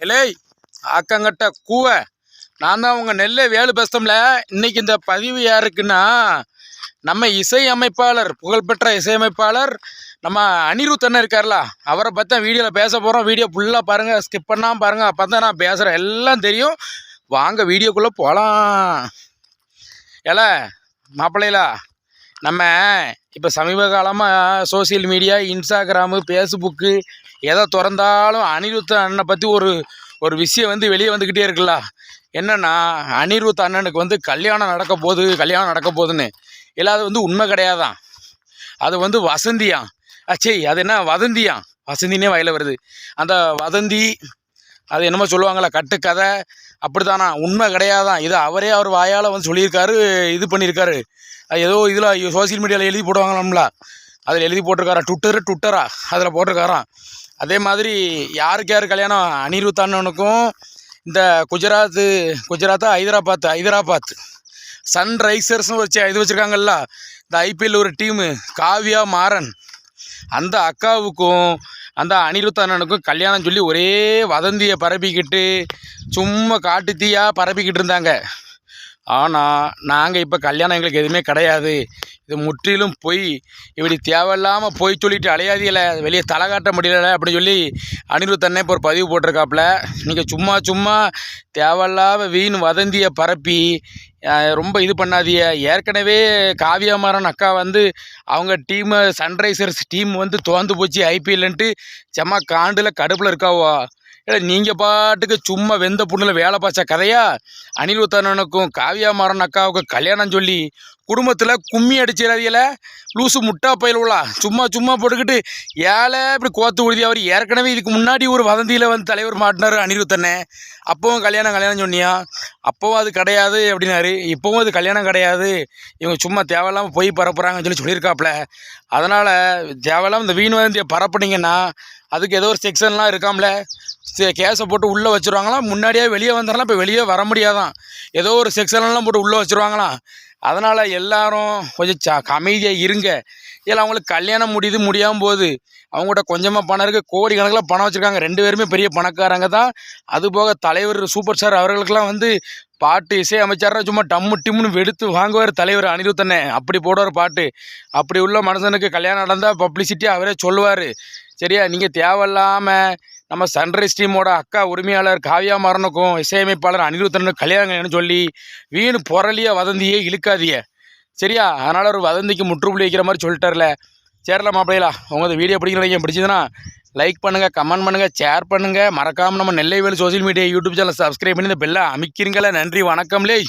இலே ஆக்கங்கட்ட கூவை நான் தான் உங்கள் நெல்லை வேலு பேசுகிறோம்ல. இன்னைக்கு இந்த பதிவு யாருக்குன்னா, நம்ம இசையமைப்பாளர், புகழ்பெற்ற இசையமைப்பாளர் நம்ம அனிருத் அண்ணன் இருக்கார்ல, அவரை பற்றி தான் வீடியோவில் பேச போகிறோம். வீடியோ ஃபுல்லாக பாருங்கள், ஸ்கிப் பண்ணாமல் பாருங்கள். அப்போ தான் நான் பேசுகிறேன் எல்லாம் தெரியும். வாங்க வீடியோக்குள்ளே போகலாம். ஏல மாப்பிள்ளைகளா, நம்ம இப்போ சமீப காலமாக சோசியல் மீடியா, இன்ஸ்டாகிராமு, ஃபேஸ்புக்கு எதை திறந்தாலும் அனிருத் அண்ணனை பற்றி ஒரு விஷயம் வந்து வெளியே வந்துக்கிட்டே இருக்குல்ல. என்னென்னா, அனிருத் அண்ணனுக்கு வந்து கல்யாணம் நடக்க போகுதுன்னு. இல்லை, அது வந்து உண்மை கிடையாதான். அது வந்து வசந்தியாம். அது என்ன வதந்தியாம். வசந்தினே வாயில வருது. அந்த வதந்தி அது என்னமோ சொல்லுவாங்களா, கட்டுக்கதை, அப்படித்தானா, உண்மை கிடையாதான். இது அவரே அவர் வாயால் வந்து சொல்லியிருக்காரு, இது பண்ணியிருக்காரு. அது ஏதோ இதில் சோசியல் மீடியாவில் எழுதி போடுவாங்களாம்ல, அதில் எழுதி போட்டிருக்காராம். ட்விட்டரா அதில் போட்டிருக்காராம். அதே மாதிரி யாருக்கு யார் கல்யாணம், அனிருத் அண்ணனுக்கும் இந்த குஜராத்தா ஹைதராபாத் சன்ரைசர்ஸ்னு இது வச்சுருக்காங்கல்ல, இந்த ஐபிஎல் ஒரு டீமு, காவ்யா மாறன், அந்த அக்காவுக்கும் அந்த அனிருத் அண்ணனுக்கும் கல்யாணம் சொல்லி ஒரே வதந்தியை பரப்பிக்கிட்டு சும்மா காட்டு தீயாக பரப்பிக்கிட்டு இருந்தாங்க. ஆனால் நாங்கள் இப்போ கல்யாணம் எங்களுக்கு எதுவுமே கிடையாது, இது முற்றிலும் பொய், இப்படி தேவையில்லாமல் பொய் சொல்லிட்டு அலையாதியில் வெளியே தலை காட்ட முடியலை அப்படின்னு சொல்லி அனிருத் அண்ணன் இப்போ ஒரு பதிவு போட்டிருக்காப்புல. நீங்கள் சும்மா தேவையில்லாம வீண் வதந்தியை பரப்பி ரொம்ப இது பண்ணாதிய. ஏற்கனவே காவ்யா மாறன் அக்கா வந்து அவங்க டீமு சன்ரைசர்ஸ் டீம் வந்து தோந்து போச்சு ஐபிஎல்ன்ட்டு செம்ம காண்டில் கடுப்பில் இருக்காவோ. இல்லை, நீங்கள் பாட்டுக்கு சும்மா வெந்த புண்ணில் வேலை பார்த்த கதையா அனிருத் அண்ணனுக்கும் காவ்யா மாறன் அக்காவுக்கும் கல்யாணம் சொல்லி குடும்பத்தில் கும்மி அடிச்சிடாதியில் லூசு முட்டா பயிலுவலா. சும்மா போட்டுக்கிட்டு ஏழை இப்படி கோத்து உறுதி. அவர் ஏற்கனவே இதுக்கு முன்னாடி ஒரு வதந்தியில் வந்து தலைவர் மாட்டினார் அனிருத் அண்ணன். அப்போவும் கல்யாணம் சொன்னியா, அப்போவும் அது கிடையாது அப்படின்னாரு. இப்போவும் அது கல்யாணம் கிடையாது, இவங்க சும்மா தேவையில்லாமல் போய் பரப்புறாங்கன்னு சொல்லியிருக்காப்புல. அதனால் தேவையில்லாமல் இந்த வீண் வதந்தியை பரப்புனீங்கன்னா அதுக்கு ஏதோ ஒரு செக்ஷன்லாம் இருக்காமல, கேஸை போட்டு உள்ளே வச்சுருவாங்களாம். முன்னாடியே வெளியே வந்துடலாம், இப்போ வெளியே வர முடியாதான். ஏதோ ஒரு செக்ஷன்லாம் போட்டு உள்ளே வச்சுருவாங்களாம். அதனால் எல்லாரும் கொஞ்சம் அமைதியாக இருங்க. இல்லை, அவங்களுக்கு கல்யாணம் முடியாமல் போகுது. அவங்கள்ட்ட கொஞ்சமாக பணம் இருக்குது, கோடி கணக்கில் பணம் வச்சுருக்காங்க. 2 பேருமே பெரிய பணக்காரங்க தான். அதுபோக தலைவர் சூப்பர் ஸ்டார் அவர்களுக்கெல்லாம் வந்து பாட்டு இசை அமைச்சாரா சும்மா டிம்முன்னு வெடுத்து வாங்குவார் தலைவர் அனிருத் அண்ணன். அப்படி போடுவார் பாட்டு. அப்படி உள்ள மனுஷனுக்கு கல்யாணம் நடந்தால் பப்ளிசிட்டி அவரே சொல்லுவார். சரியா, நீங்கள் தேவையில்லாமல் நம்ம சன்ரைஸ் டீமோட அக்கா உரிமையாளர் காவ்யா மாறனுக்கும் இசையமைப்பாளர் அனிருத் அண்ணனுக்கும் கல்யாணம் சொல்லி வீண் பொருளியாக வதந்தியே இழுக்காதிய. சரியா, அதனால் ஒரு வதந்திக்கு முற்றுப்புள்ளி வைக்கிற மாதிரி சொல்லிட்டார்ல. சேரல மாப்பிள்ளைகளா, உங்கள் வீடியோ பிடிச்சதுன்னா லைக் பண்ணுங்கள், கமெண்ட் பண்ணுங்கள், ஷேர் பண்ணுங்கள். மறக்காமல் நம்ம Nellai Velu social media YouTube channel subscribe பண்ணி இந்த பெல்லை அமைக்கிறீங்களா. நன்றி, வணக்கம் லே.